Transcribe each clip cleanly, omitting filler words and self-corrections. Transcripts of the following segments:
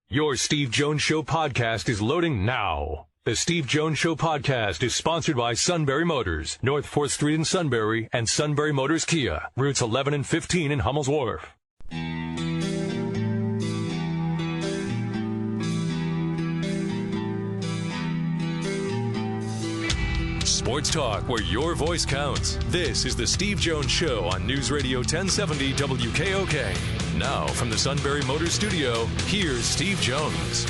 Your Steve Jones Show podcast is loading now. The Steve Jones Show podcast is sponsored by Sunbury Motors, North 4th Street in Sunbury, and Sunbury Motors Kia, routes 11 and 15 in Hummel's Wharf. Sports talk where your voice counts. This is the Steve Jones Show on News Radio 1070 WKOK. Now, from the Sunbury Motors Studio, here's Steve Jones.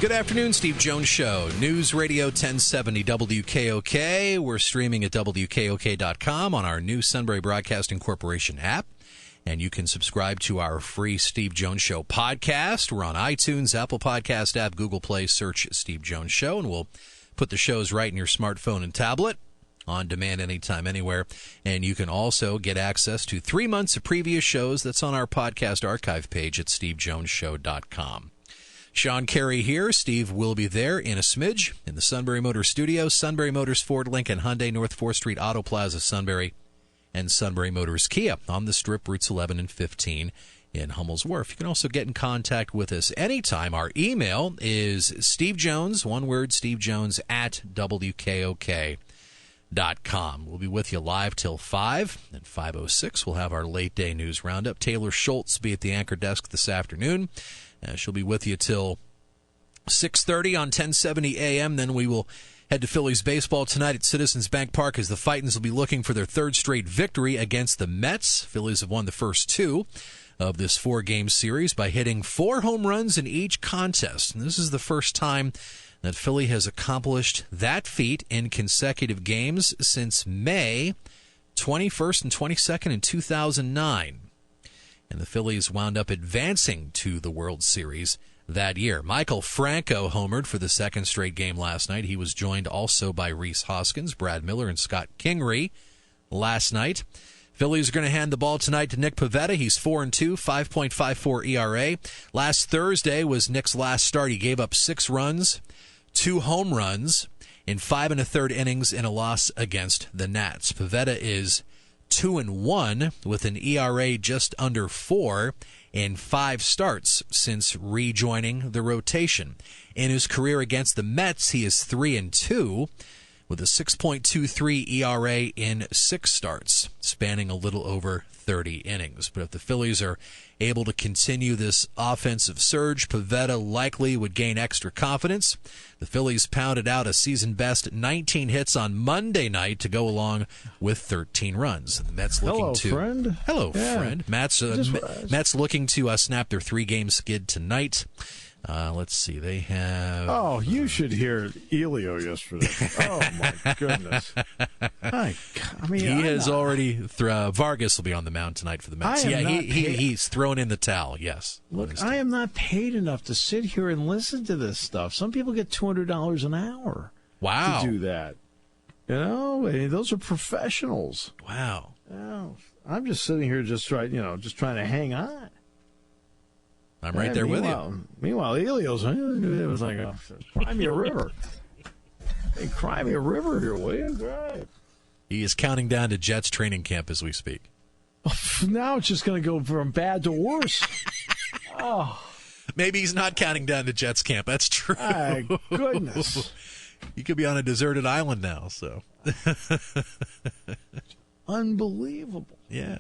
Good afternoon, Steve Jones Show. News Radio 1070 WKOK. We're streaming at WKOK.com on our new Sunbury Broadcasting Corporation app. And you can subscribe to our free Steve Jones Show podcast. We're on iTunes, Apple Podcast app, Google Play. Search Steve Jones Show, and we'll put the shows right in your smartphone and tablet. On demand anytime, anywhere. And you can also get access to 3 months of previous shows. That's on our podcast archive page at stevejonesshow.com. Sean Carey here. Steve will be there in a smidge in the Sunbury Motors Studio. Sunbury Motors, Ford, Lincoln, Hyundai, North 4th Street, Auto Plaza, Sunbury, and Sunbury Motors Kia on the Strip, routes 11 and 15 in Hummel's Wharf. You can also get in contact with us anytime. Our email is stevejones, one word, stevejones at WKOK.com. We'll be with you live till 5. At 5:06, we'll have our late day news roundup. Taylor Schultz will be at the anchor desk this afternoon. She'll be with you till 6:30 on 1070 AM. Then we will head to Phillies baseball tonight at Citizens Bank Park as the Fightins will be looking for their third straight victory against the Mets. Phillies have won the first two of this 4-game series by hitting 4 home runs in each contest. And this is the first time that Philly has accomplished that feat in consecutive games since May 21st and 22nd in 2009. And the Phillies wound up advancing to the World Series that year. Michael Franco homered for the second straight game last night. He was joined also by Rhys Hoskins, Brad Miller, and Scott Kingery last night. Phillies are going to hand the ball tonight to Nick Pivetta. He's 4-2, 5.54 ERA. Last Thursday was Nick's last start. He gave up 6 runs, 2 home runs in 5 1/3 innings in a loss against the Nats. Pivetta is 2-1 with an ERA just under 4 in 5 starts since rejoining the rotation. In his career against the Mets, he is 3-2 with a 6.23 ERA in 6 starts, spanning a little over 30 innings. But if the Phillies are able to continue this offensive surge, Pivetta likely would gain extra confidence. The Phillies pounded out a season-best 19 hits on Monday night to go along with 13 runs. The Mets looking Hello, friend. Mets looking to snap their 3-game skid tonight. Let's see. They have... Oh, you should hear Elio yesterday. Oh, my goodness. He has already... Vargas will be on the mound tonight for the Mets. He's thrown in the towel, yes. Look, I am not paid enough to sit here and listen to this stuff. Some people get $200 an hour to do that. You know, those are professionals. Wow. I'm just sitting here just trying to hang on. I'm right there with you. Meanwhile, Elio's, it was like, cry me a river. Hey, cry me a river here, will you? Right. He is counting down to Jets training camp as we speak. Now it's just going to go from bad to worse. Maybe he's not counting down to Jets camp. That's true. My goodness. He could be on a deserted island now, so. Unbelievable. Yeah.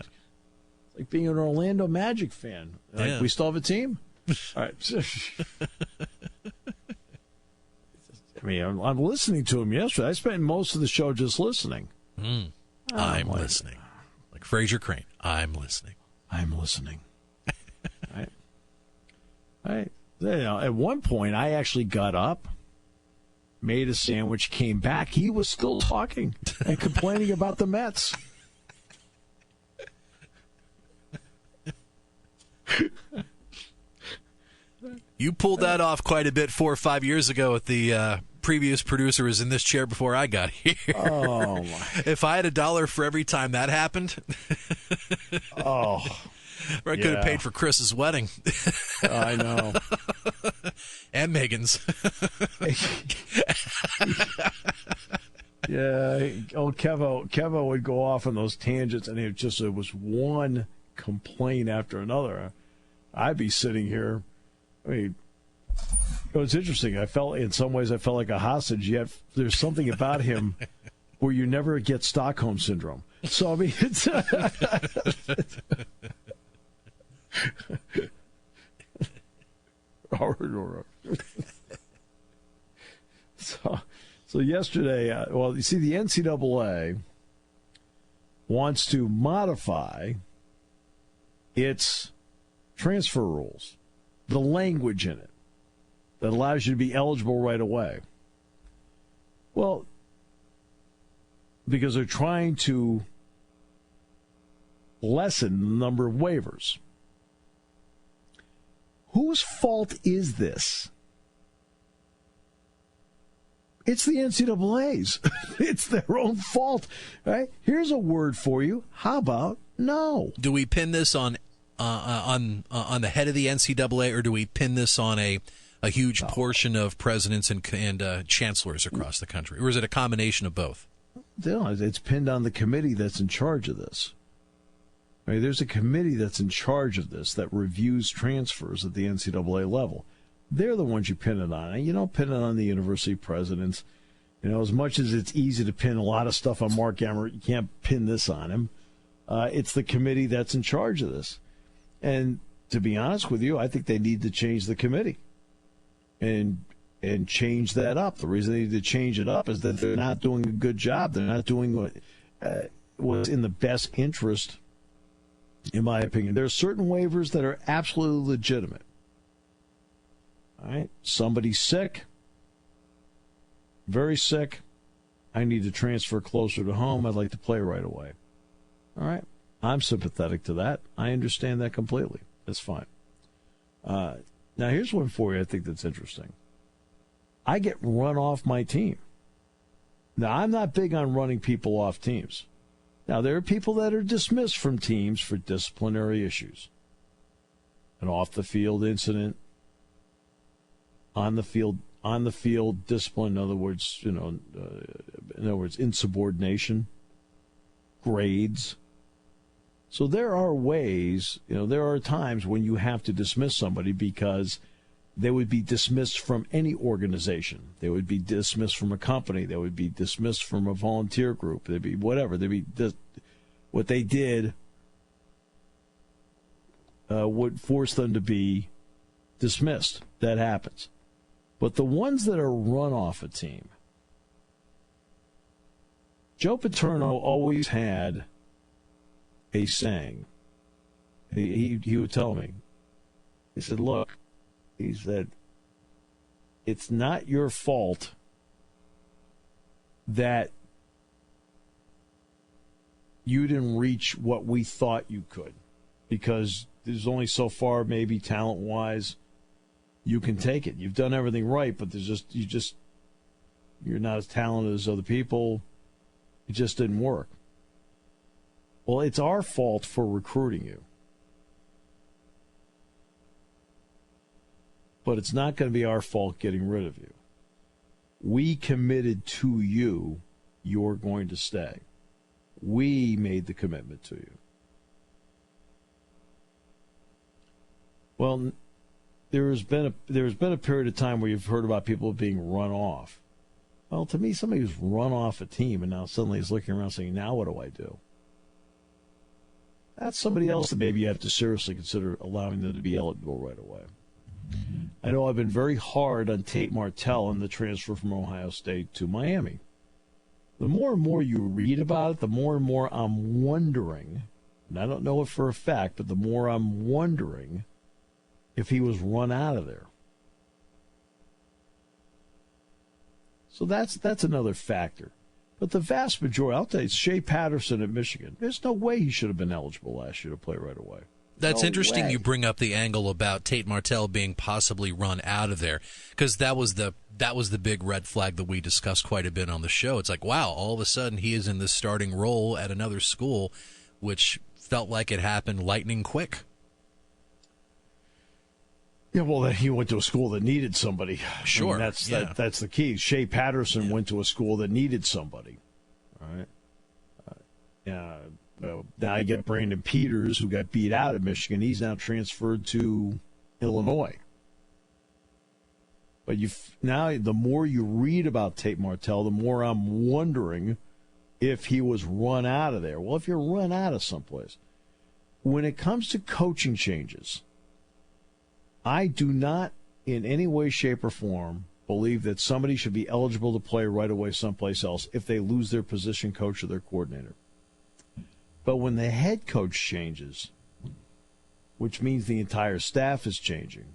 Like being an Orlando Magic fan. We still have a team? All right. I mean, I'm listening to him yesterday. I spent most of the show just listening. I'm listening. Like Fraser Crane. I'm listening. I'm listening. Right. At one point, I actually got up, made a sandwich, came back. He was still talking and complaining about the Mets. You pulled that off quite a bit 4 or 5 years ago with the previous producer was in this chair before I got here. Oh, my. If I had $1 for every time that happened, I could have paid for Chris's wedding. I know. And Megan's. Yeah. Oh, Kevo would go off on those tangents, and it was one complaint after another. I'd be sitting here. I mean, it was interesting. In some ways, I felt like a hostage, yet there's something about him where you never get Stockholm Syndrome. So, I mean, it's... So yesterday, you see, the NCAA wants to modify its transfer rules, the language in it that allows you to be eligible right away. Well, because they're trying to lessen the number of waivers. Whose fault is this? It's the NCAA's. It's their own fault, right? Here's a word for you. How about no? Do we pin this on the head of the NCAA, or do we pin this on a huge portion of presidents and chancellors across the country, or is it a combination of both? No, it's pinned on the committee that's in charge of this. Right? There's a committee that's in charge of this that reviews transfers at the NCAA level. They're the ones you pin it on. You don't pin it on the university presidents. As much as it's easy to pin a lot of stuff on Mark Emmert, you can't pin this on him. It's the committee that's in charge of this. And to be honest with you, I think they need to change the committee and change that up. The reason they need to change it up is that they're not doing a good job. They're not doing what's in the best interest, in my opinion. There are certain waivers that are absolutely legitimate. All right, somebody's sick, very sick. I need to transfer closer to home. I'd like to play right away. All right, I'm sympathetic to that. I understand that completely. That's fine. Now, here's one for you I think that's interesting. I get run off my team. Now, I'm not big on running people off teams. Now, there are people that are dismissed from teams for disciplinary issues. An off-the-field incident, on the field discipline, in other words, insubordination, grades. So there are ways, there are times when you have to dismiss somebody because they would be dismissed from any organization. They would be dismissed from a company. They would be dismissed from a volunteer group. They'd be whatever. What they did would force them to be dismissed. That happens. But the ones that are run off a team, Joe Paterno always had a saying. He would tell me, he said, look, he said, it's not your fault that you didn't reach what we thought you could, because there's only so far, maybe talent-wise, you can take it. You've done everything right, but you're not as talented as other people. It just didn't work. Well, it's our fault for recruiting you. But it's not going to be our fault getting rid of you. We committed to you. You're going to stay. We made the commitment to you. Well, there's been a period of time where you've heard about people being run off. Well, to me, somebody who's run off a team and now suddenly is looking around saying, now what do I do? That's somebody else that maybe you have to seriously consider allowing them to be eligible right away. I know I've been very hard on Tate Martell and the transfer from Ohio State to Miami. The more and more you read about it, the more and more I'm wondering, and I don't know it for a fact, but the more I'm wondering if he was run out of there. So that's another factor. But the vast majority, I'll tell you, Shea Patterson at Michigan, there's no way he should have been eligible last year to play right away. That's No interesting way. you bring up the angle about Tate Martell being possibly run out of there, because that was the big red flag that we discussed quite a bit on the show. It's like, wow, all of a sudden he is in this starting role at another school, which felt like it happened lightning quick. Yeah, well, then he went to a school that needed somebody. Sure. I mean, that's the key. Shea Patterson went to a school that needed somebody. All right. Now you get Brandon Peters, who got beat out at Michigan. He's now transferred to Illinois. But now the more you read about Tate Martell, the more I'm wondering if he was run out of there. Well, if you're run out of someplace, when it comes to coaching changes, I do not in any way, shape, or form believe that somebody should be eligible to play right away someplace else if they lose their position coach or their coordinator. But when the head coach changes, which means the entire staff is changing,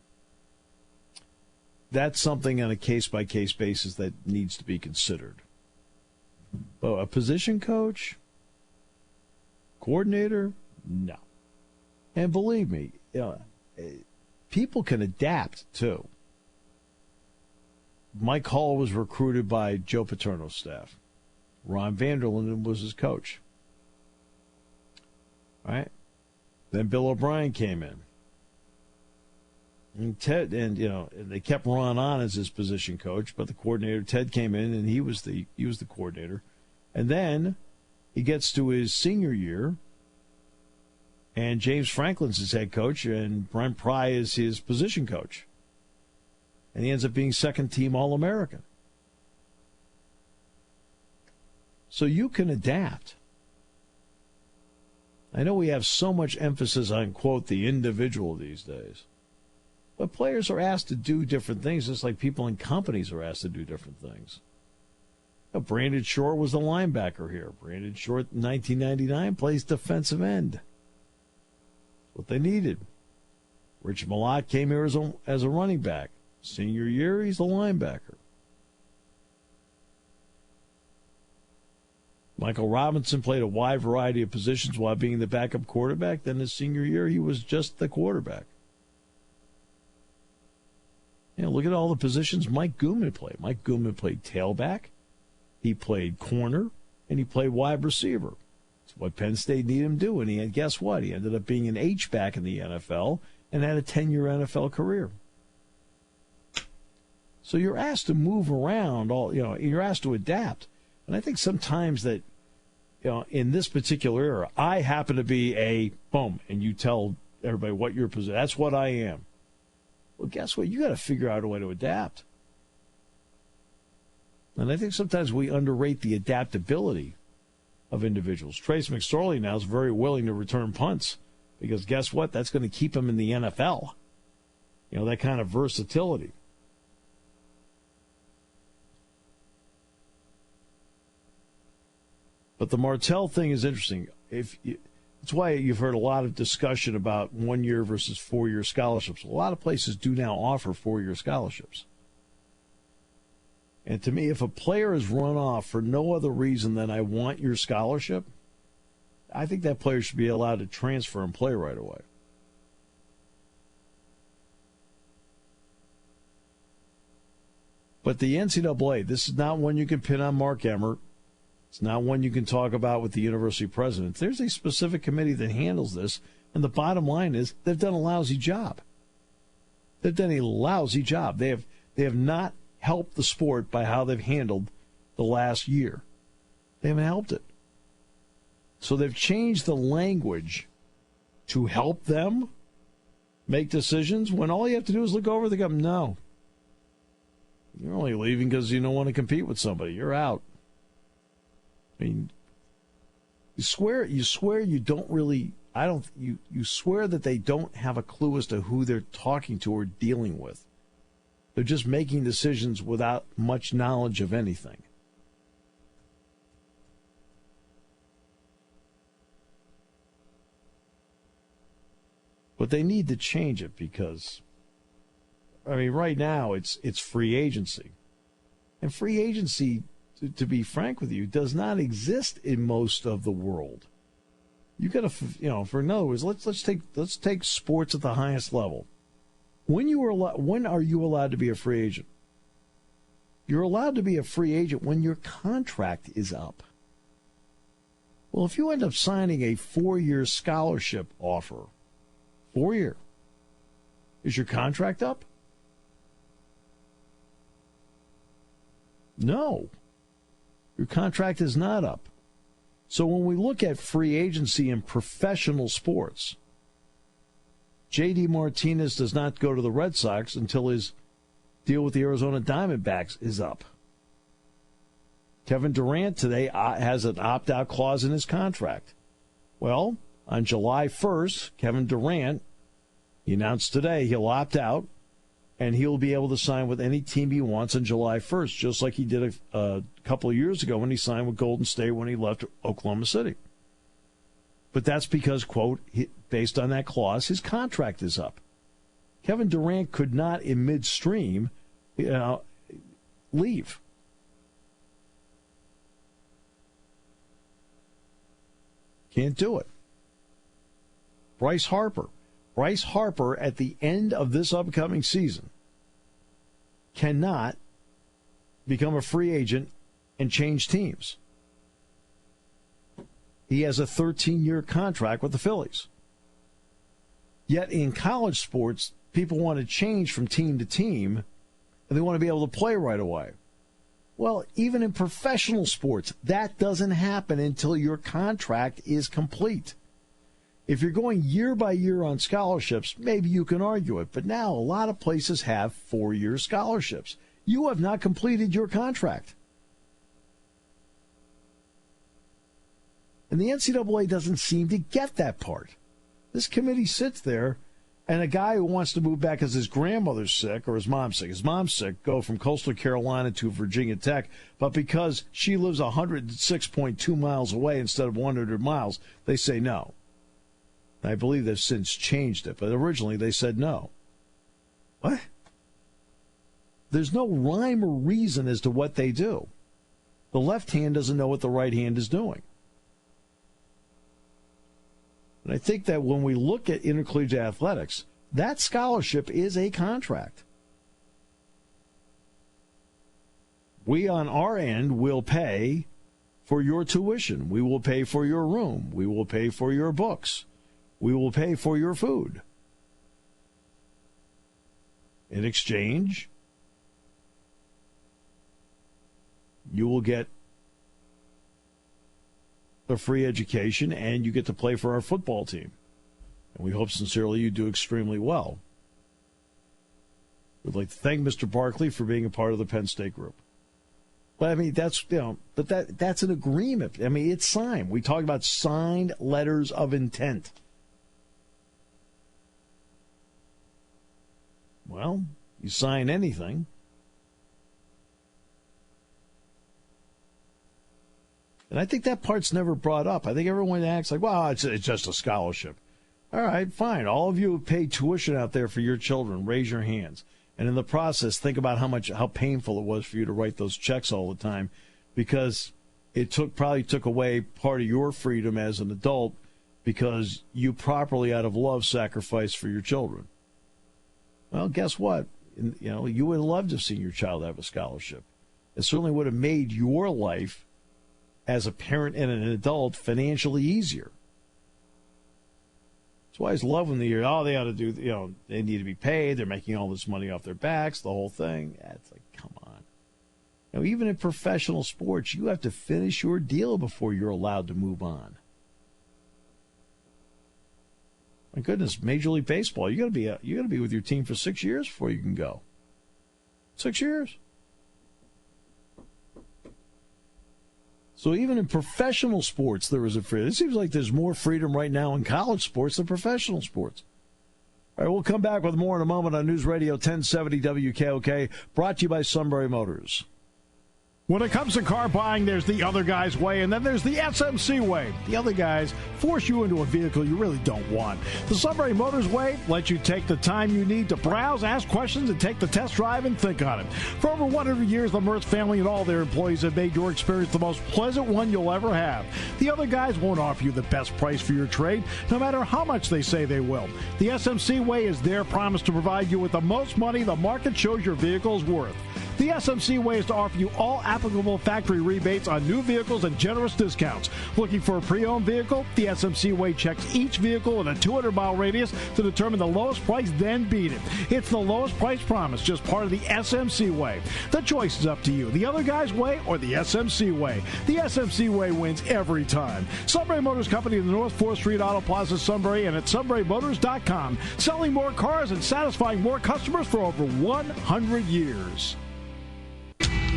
that's something on a case-by-case basis that needs to be considered. But a position coach, coordinator, no. And believe me, people can adapt, too. Mike Hall was recruited by Joe Paterno's staff. Ron Vanderlinden was his coach. Right? Then Bill O'Brien came in. And Ted, they kept Ron on as his position coach, but the coordinator, Ted, came in and he was the coordinator. And then he gets to his senior year, and James Franklin's his head coach, and Brent Pry is his position coach. And he ends up being second-team All-American. So you can adapt. I know we have so much emphasis on, quote, the individual these days. But players are asked to do different things, just like people in companies are asked to do different things. Brandon Short was the linebacker here. Brandon Short, in 1999, plays defensive end. That's what they needed. Rich Malott came here as a running back. Senior year, he's a linebacker. Michael Robinson played a wide variety of positions while being the backup quarterback. Then his senior year, he was just the quarterback. Look at all the positions Mike Gooman played. Mike Gooman played tailback, he played corner, and he played wide receiver. That's what Penn State needed him to do. And guess what? He ended up being an H-back in the NFL and had a 10-year NFL career. So you're asked to move around. You're asked to adapt. And I think sometimes that, in this particular era, I happen to be a boom, and you tell everybody what your position. That's what I am. Well, guess what? You got to figure out a way to adapt. And I think sometimes we underrate the adaptability of individuals. Trace McSorley now is very willing to return punts because guess what? That's going to keep him in the NFL. That kind of versatility. But the Martell thing is interesting. That's why you've heard a lot of discussion about 1 year versus 4 year scholarships. A lot of places do now offer 4 year scholarships. And to me, if a player is run off for no other reason than I want your scholarship, I think that player should be allowed to transfer and play right away. But the NCAA, this is not one you can pin on Mark Emmert. It's not one you can talk about with the university president. There's a specific committee that handles this, and the bottom line is they've done a lousy job. They've done a lousy job. They have not helped the sport by how they've handled the last year. They haven't helped it. So they've changed the language to help them make decisions when all you have to do is look over the gun. No. You're only leaving because you don't want to compete with somebody. You're out. I mean, you swear you don't really, you swear that they don't have a clue as to who they're talking to or dealing with. They're just making decisions without much knowledge of anything. But they need to change it because, right now it's free agency. And free agency, to be frank with you, does not exist in most of the world. You got to, for in other words, let's take sports at the highest level. When are you allowed to be a free agent? You're allowed to be a free agent when your contract is up. Well, if you end up signing a 4-year scholarship offer, 4-year, is your contract up? No. Your contract is not up. So when we look at free agency in professional sports, J.D. Martinez does not go to the Red Sox until his deal with the Arizona Diamondbacks is up. Kevin Durant today has an opt-out clause in his contract. Well, on July 1st, Kevin Durant, he announced today he'll opt out, and he'll be able to sign with any team he wants on July 1st, just like he did a couple of years ago when he signed with Golden State when he left Oklahoma City. But that's because, quote, based on that clause, his contract is up. Kevin Durant could not, in midstream, leave. Can't do it. Bryce Harper, at the end of this upcoming season, cannot become a free agent and change teams. He has a 13-year contract with the Phillies. Yet in college sports, people want to change from team to team, and they want to be able to play right away. Well, even in professional sports, that doesn't happen until your contract is complete. If you're going year by year on scholarships, maybe you can argue it. But now a lot of places have 4-year scholarships. You have not completed your contract. And the NCAA doesn't seem to get that part. This committee sits there, and a guy who wants to move back because his grandmother's sick or his mom's sick, go from coastal Carolina to Virginia Tech, but because she lives 106.2 miles away instead of 100 miles, they say no. I believe they've since changed it, but originally they said no. What? There's no rhyme or reason as to what they do. The left hand doesn't know what the right hand is doing. And I think that when we look at intercollegiate athletics, that scholarship is a contract. We on our end will pay for your tuition. We will pay for your room. We will pay for your books. We will pay for your food. In exchange, you will get a free education, and you get to play for our football team. And we hope sincerely you do extremely well. We'd like to thank Mr. Barkley for being a part of the Penn State group. But I mean, that's an agreement. I mean, it's signed. We talk about signed letters of intent. Well, you sign anything. And I think that part's never brought up. I think everyone acts like, well, it's just a scholarship. All right, fine. All of you who pay tuition out there for your children, raise your hands. And in the process, think about how painful it was for you to write those checks all the time, because it probably took away part of your freedom as an adult because you properly, out of love, sacrificed for your children. Well, guess what? You would have loved to have seen your child have a scholarship. It certainly would have made your life as a parent and an adult financially easier. That's why I love when they ought to do, they need to be paid. They're making all this money off their backs, the whole thing. It's like, come on. Even in professional sports, you have to finish your deal before you're allowed to move on. My goodness, Major League Baseball, you got to be with your team for 6 years before you can go. 6 years. So even in professional sports, there is a freedom. It seems like there's more freedom right now in college sports than professional sports. All right, we'll come back with more in a moment on News Radio 1070 WKOK, brought to you by Sunbury Motors. When it comes to car buying, there's the other guy's way, and then there's the SMC way. The other guys force you into a vehicle you really don't want. The Sunbury Motors way lets you take the time you need to browse, ask questions, and take the test drive and think on it. For over 100 years, the Mertz family and all their employees have made your experience the most pleasant one you'll ever have. The other guys won't offer you the best price for your trade, no matter how much they say they will. The SMC way is their promise to provide you with the most money the market shows your vehicle is worth. The SMC way is to offer you all applicable factory rebates on new vehicles and generous discounts. Looking for a pre-owned vehicle? The SMC way checks each vehicle in a 200-mile radius to determine the lowest price, then beat it. It's the lowest price promise, just part of the SMC way. The choice is up to you, the other guy's way or the SMC way. The SMC way wins every time. Sunbury Motors Company in the North 4th Street Auto Plaza, Sunbury, and at sunburymotors.com. Selling more cars and satisfying more customers for over 100 years.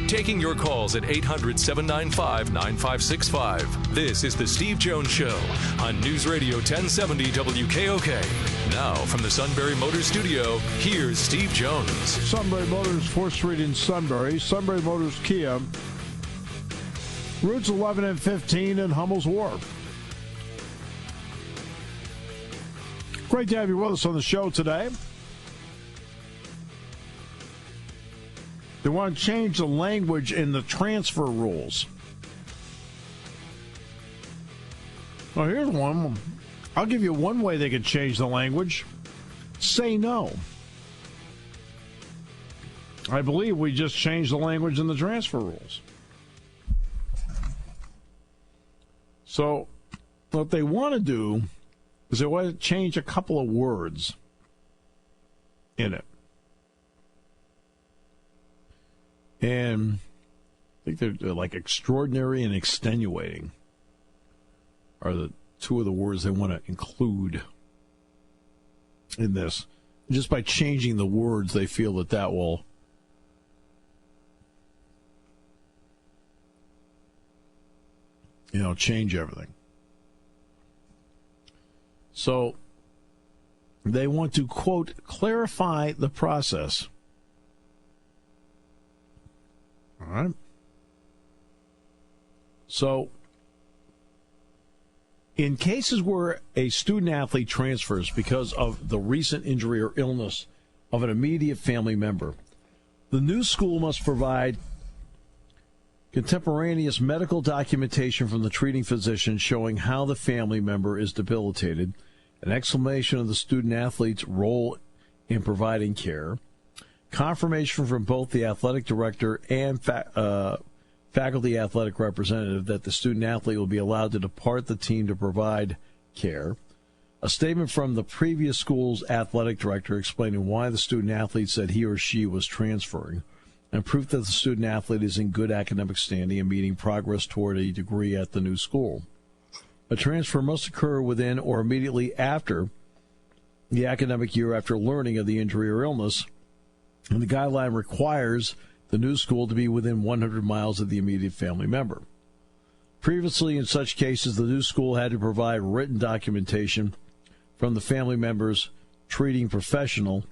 Taking your calls at 800-795-9565. This is the Steve Jones Show on News Radio 1070 WKOK. Now, from the Sunbury Motors Studio, here's Steve Jones. Sunbury Motors, 4th Street in Sunbury. Sunbury Motors Kia. Routes 11 and 15 in Hummel's Wharf. Great to have you with us on the show today. They want to change the language in the transfer rules. Well, here's one. I'll give you one way they could change the language. Say no. I believe we just changed the language in the transfer rules. So what they want to do is they want to change a couple of words in it. And I think they're like extraordinary and extenuating are the two of the words they want to include in this. Just by changing the words, they feel that will change everything. So they want to, quote, clarify the process. All right. So, in cases where a student-athlete transfers because of the recent injury or illness of an immediate family member, the new school must provide contemporaneous medical documentation from the treating physician showing how the family member is debilitated, an explanation of the student-athlete's role in providing care, confirmation from both the athletic director and faculty athletic representative that the student-athlete will be allowed to depart the team to provide care, a statement from the previous school's athletic director explaining why the student-athlete said he or she was transferring, and proof that the student-athlete is in good academic standing and meeting progress toward a degree at the new school. A transfer must occur within or immediately after the academic year after learning of the injury or illness, and the guideline requires the new school to be within 100 miles of the immediate family member. Previously, in such cases, the new school had to provide written documentation from the family member's treating professional,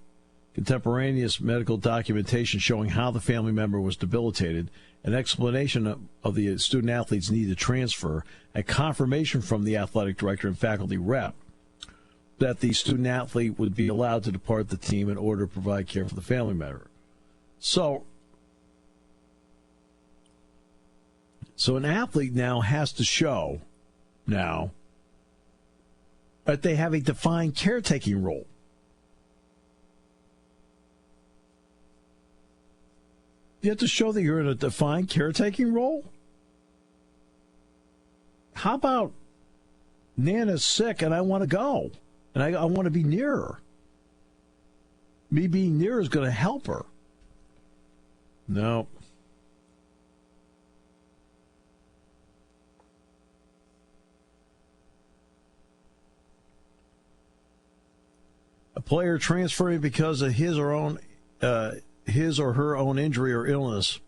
contemporaneous medical documentation showing how the family member was debilitated, an explanation of the student-athlete's need to transfer, a confirmation from the athletic director and faculty rep that the student-athlete would be allowed to depart the team in order to provide care for the family member. So an athlete now has to show that they have a defined caretaking role. You have to show that you're in a defined caretaking role? How about Nana's sick and I want to go? And I want to be near her. Me being near her is going to help her. No. A player transferring because of his or her own injury or illness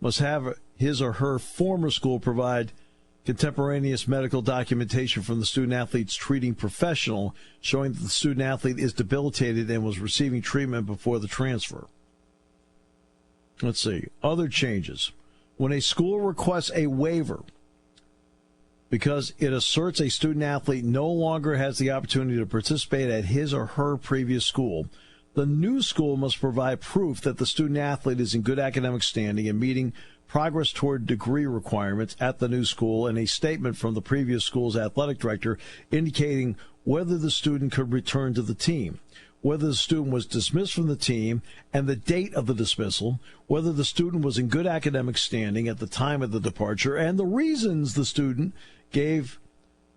must have his or her former school provide contemporaneous medical documentation from the student-athlete's treating professional showing that the student-athlete is debilitated and was receiving treatment before the transfer. Let's see. Other changes. when a school requests a waiver because it asserts a student athlete no longer has the opportunity to participate at his or her previous school, the new school must provide proof that the student athlete is in good academic standing and meeting progress toward degree requirements at the new school, and a statement from the previous school's athletic director indicating whether the student could return to the team, whether the student was dismissed from the team and the date of the dismissal, whether the student was in good academic standing at the time of the departure, and the reasons the student gave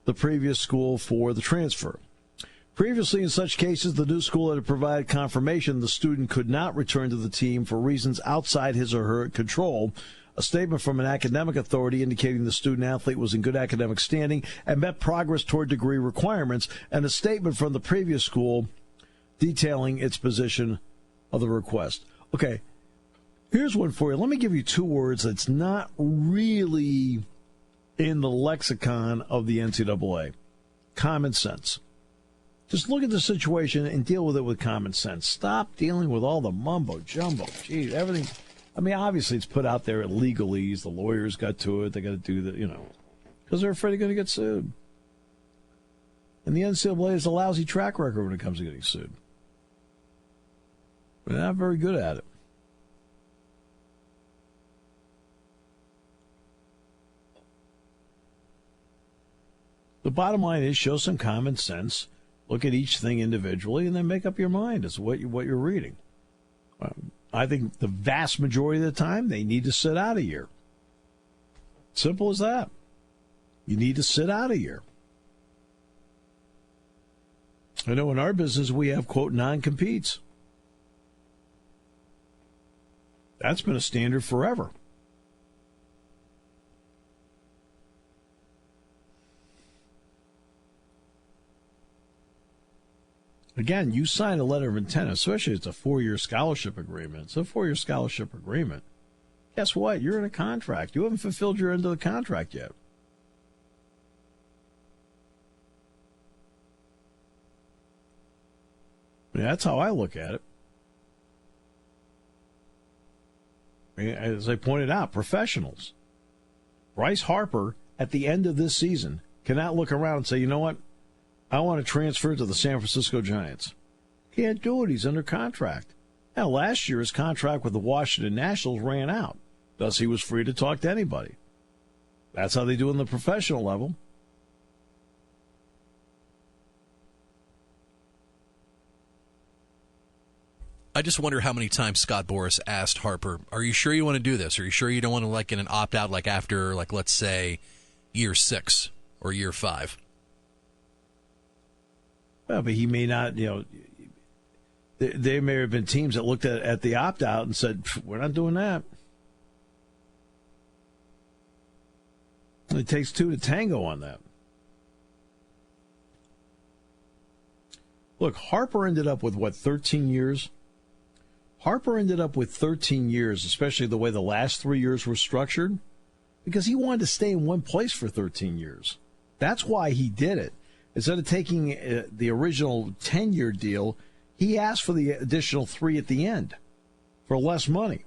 the previous school for the transfer. Previously, in such cases, the new school had provided confirmation the student could not return to the team for reasons outside his or her control. A statement from an academic authority indicating the student athlete was in good academic standing and met progress toward degree requirements, and a statement from the previous school detailing its position of the request. Okay, here's one for you. Let me give you two words that's not really in the lexicon of the NCAA. Common sense. Just look at the situation and deal with it with common sense. Stop dealing with all the mumbo-jumbo. Gee, everything. I mean, obviously it's put out there at legalese. The lawyers got to it. They got to do the, because they're afraid they're going to get sued. And the NCAA has a lousy track record when it comes to getting sued. They're not very good at it. The bottom line is show some common sense, look at each thing individually, and then make up your mind as to what you're reading. I think the vast majority of the time they need to sit out a year. Simple as that. You need to sit out a year. I know in our business we have, quote, non-competes. That's been a standard forever. Again, you sign a letter of intent, especially if it's a 4-year scholarship agreement. It's a 4-year scholarship agreement. Guess what? You're in a contract. You haven't fulfilled your end of the contract yet. That's how I look at it. As I pointed out, professionals. Bryce Harper, at the end of this season, cannot look around and say, you know what? I want to transfer to the San Francisco Giants. Can't do it. He's under contract. Now, last year, his contract with the Washington Nationals ran out. Thus, he was free to talk to anybody. That's how they do on the professional level. I just wonder how many times Scott Boras asked Harper, are you sure you want to do this? Are you sure you don't want to get an opt-out after, let's say, year 6 or year 5? Well, but he may not, there may have been teams that looked at the opt-out and said, we're not doing that. It takes two to tango on that. Look, Harper ended up with, 13 years? Harper ended up with 13 years, especially the way the last 3 years were structured, because he wanted to stay in one place for 13 years. That's why he did it. Instead of taking the original 10-year deal, he asked for the additional 3 at the end for less money.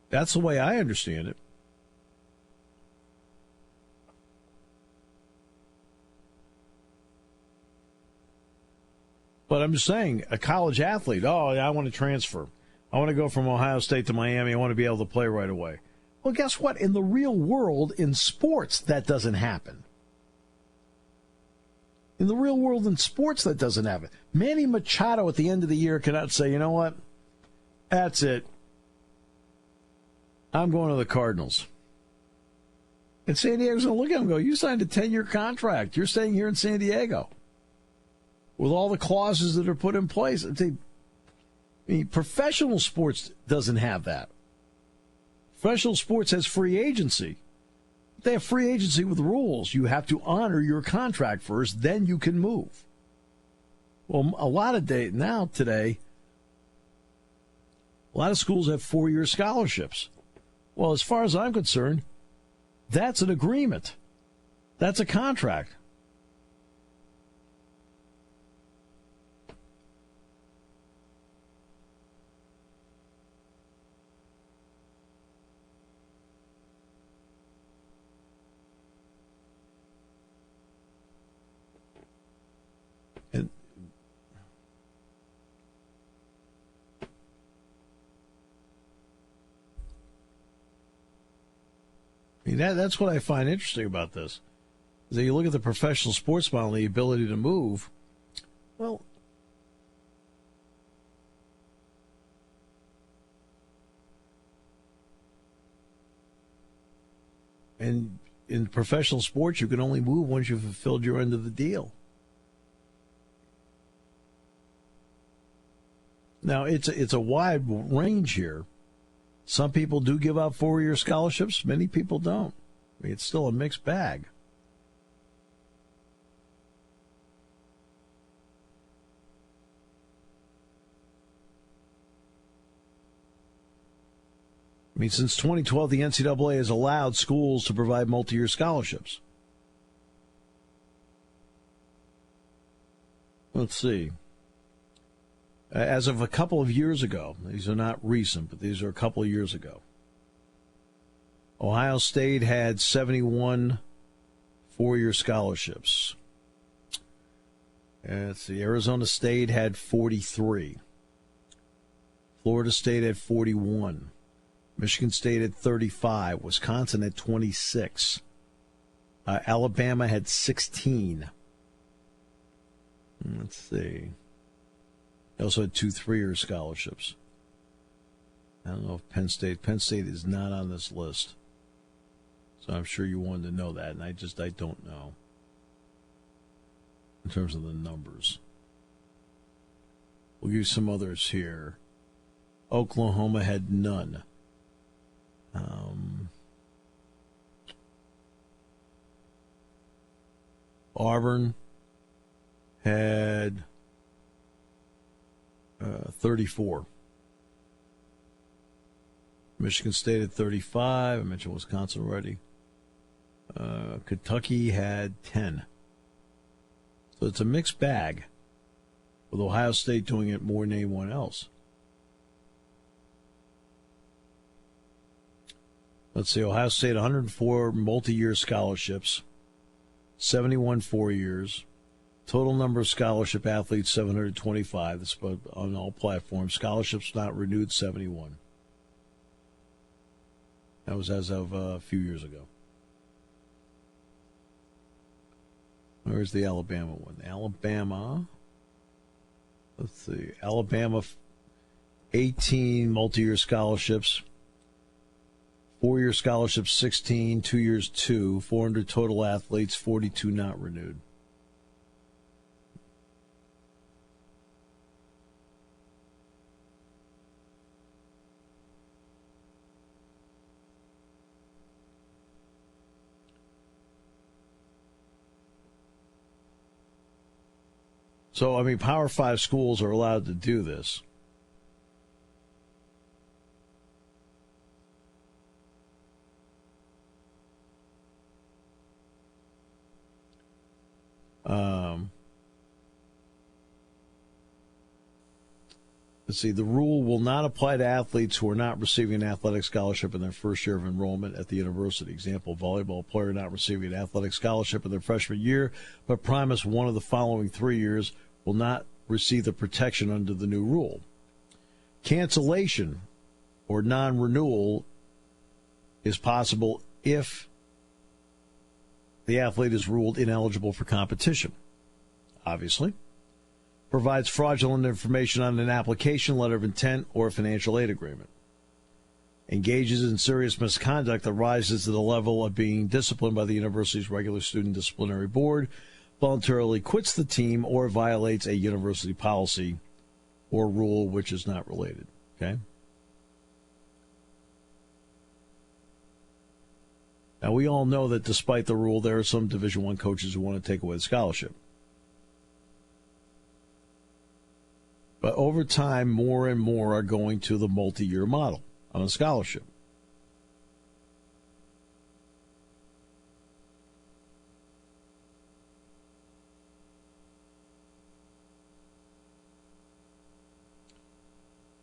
That's the way I understand it. But I'm just saying, a college athlete, I want to transfer. I want to go from Ohio State to Miami. I want to be able to play right away. Well, guess what? In the real world, in sports, that doesn't happen. In the real world, in sports, that doesn't happen. Manny Machado at the end of the year cannot say, you know what? That's it. I'm going to the Cardinals. And San Diego's going to look at him and go, you signed a 10-year contract. You're staying here in San Diego. With all the clauses that are put in place. Professional sports doesn't have that. Professional sports has free agency. They have free agency with rules. You have to honor your contract first, then you can move. Well, a lot of today, a lot of schools have 4-year scholarships. Well, as far as I'm concerned, that's an agreement. That's a contract. I mean, that's what I find interesting about this. Is that you look at the professional sports model and the ability to move. Well, and in professional sports, you can only move once you've fulfilled your end of the deal. Now, it's a wide range here. Some people do give out 4-year scholarships. Many people don't. I mean, it's still a mixed bag. I mean, since 2012, the NCAA has allowed schools to provide multi-year scholarships. Let's see. As of a couple of years ago, these are not recent, but these are a couple of years ago, Ohio State had 71 4-year scholarships. Let's see. Arizona State had 43. Florida State had 41. Michigan State had 35. Wisconsin had 26. Alabama had 16. Let's see. They also had 2 3-year scholarships. I don't know if Penn State is not on this list. So I'm sure you wanted to know that, and I don't know in terms of the numbers. We'll give you some others here. Oklahoma had none. Auburn had 34. Michigan State had 35. I mentioned Wisconsin already. Kentucky had 10. So it's a mixed bag, with Ohio State doing it more than anyone else. Let's see, Ohio State, 104 multi-year scholarships, 71 4 years. Total number of scholarship athletes, 725. That's on all platforms. Scholarships not renewed, 71. That was as of a few years ago. Where's the Alabama one? Alabama, let's see. Alabama, 18 multi-year scholarships. 4-year scholarships, 16. 2 years, 2. 400 total athletes, 42 not renewed. So, I mean, Power 5 schools are allowed to do this. Let's see, the rule will not apply to athletes who are not receiving an athletic scholarship in their first year of enrollment at the university. Example, volleyball player not receiving an athletic scholarship in their freshman year, but promised one of the following 3 years will not receive the protection under the new rule. Cancellation or non-renewal is possible if the athlete is ruled ineligible for competition, obviously. Provides fraudulent information on an application, letter of intent, or a financial aid agreement. Engages in serious misconduct that rises to the level of being disciplined by the university's regular student disciplinary board, voluntarily quits the team, or violates a university policy or rule which is not related. Okay? Now, we all know that despite the rule, there are some Division I coaches who want to take away the scholarship. But over time, more and more are going to the multi-year model on a scholarship.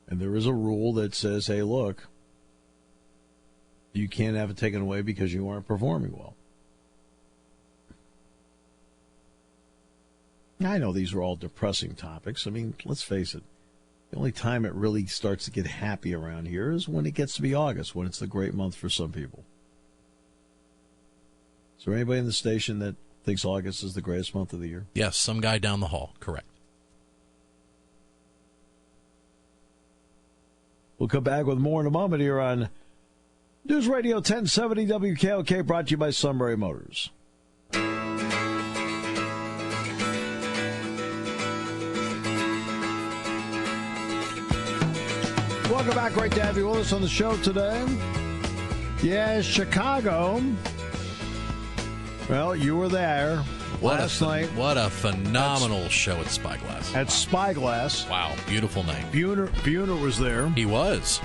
And there is a rule that says, hey, look, you can't have it taken away because you aren't performing well. I know these are all depressing topics. I mean, let's face it. The only time it really starts to get happy around here is when it gets to be August, when it's the great month for some people. Is there anybody in the station that thinks August is the greatest month of the year? Yes, some guy down the hall. Correct. We'll come back with more in a moment here on News Radio 1070 WKOK, brought to you by Sunbury Motors. Welcome back. Great to have you with us on the show today. Yes, Chicago. Well, you were there last night. What a phenomenal show at Spyglass. At Spyglass. Wow, beautiful night. Buhner was there. He was.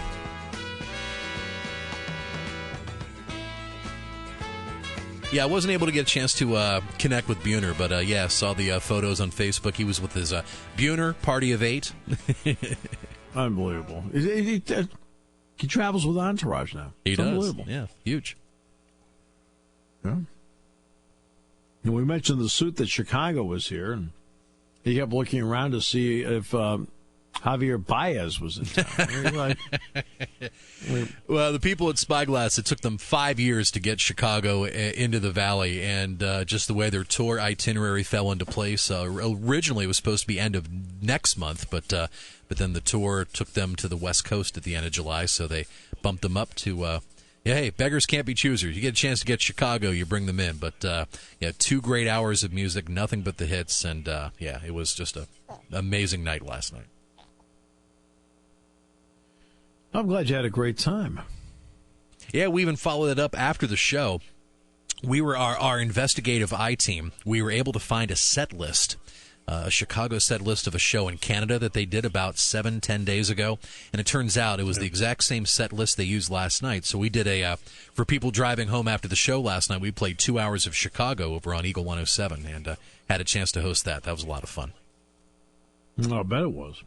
Yeah, I wasn't able to get a chance to connect with Buhner, but saw the photos on Facebook. He was with his Buhner Party of 8. Unbelievable. He travels with Entourage now. He does. Unbelievable. Yeah, huge. Yeah. And we mentioned the suit that Chicago was here, and he kept looking around to see if Javier Baez was in town. Well, the people at Spyglass, it took them 5 years to get Chicago into the Valley, and just the way their tour itinerary fell into place. Originally, it was supposed to be end of next month, but then the tour took them to the West Coast at the end of July, so they bumped them up to, hey, beggars can't be choosers. You get a chance to get Chicago, you bring them in. But, 2 great hours of music, nothing but the hits, and, it was just an amazing night last night. I'm glad you had a great time. Yeah, we even followed it up after the show. We were our investigative I-team. We were able to find a set list, a Chicago set list of a show in Canada that they did about 7-10 days ago. And it turns out it was the exact same set list they used last night. So we did for people driving home after the show last night, we played 2 hours of Chicago over on Eagle 107 and had a chance to host that. That was a lot of fun. I bet it was.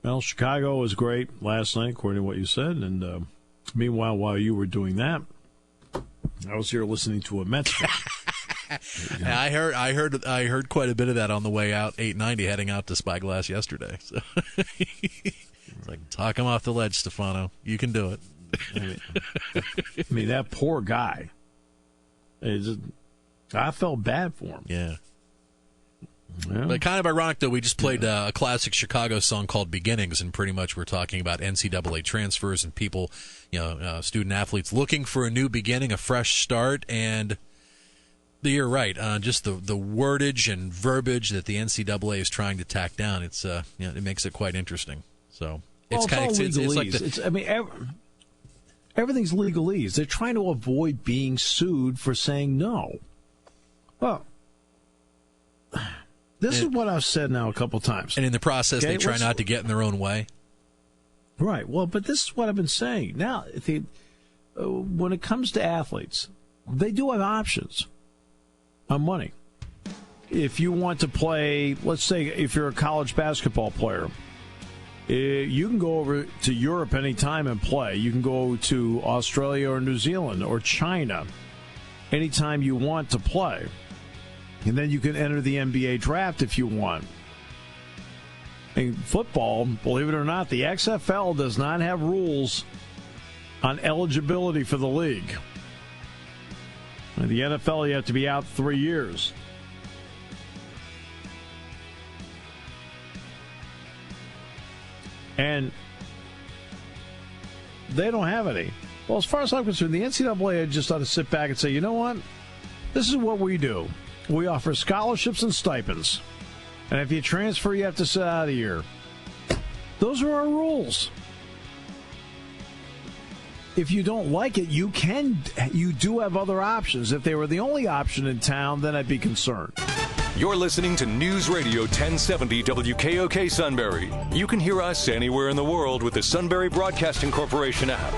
Well, Chicago was great last night, according to what you said. And meanwhile, while you were doing that, I was here listening to a Mets game. I heard quite a bit of that on the way out 890 heading out to Spyglass yesterday. So it's like, talk him off the ledge, Stefano. You can do it. I mean, that poor guy. I felt bad for him. Yeah. But kind of ironic, though, we just played a classic Chicago song called Beginnings, and pretty much we're talking about NCAA transfers and people, student-athletes looking for a new beginning, a fresh start, and you're right, just the wordage and verbiage that the NCAA is trying to tack down, it's it makes it quite interesting. So it's kind of it's like everything's legalese. They're trying to avoid being sued for saying no. Well, this is what I've said now a couple times. And in the process, they try not to get in their own way. Right. Well, but this is what I've been saying. Now, when it comes to athletes, they do have options on money. If you want to play, let's say if you're a college basketball player, you can go over to Europe anytime and play. You can go to Australia or New Zealand or China anytime you want to play. And then you can enter the NBA draft if you want. In football, believe it or not, the XFL does not have rules on eligibility for the league. In the NFL, you have to be out 3 years. And they don't have any. Well, as far as I'm concerned, the NCAA just ought to sit back and say, you know what? This is what we do. We offer scholarships and stipends. And if you transfer, you have to sit out a year. Those are our rules. If you don't like it, you do have other options. If they were the only option in town, then I'd be concerned. You're listening to News Radio 1070 WKOK Sunbury. You can hear us anywhere in the world with the Sunbury Broadcasting Corporation app.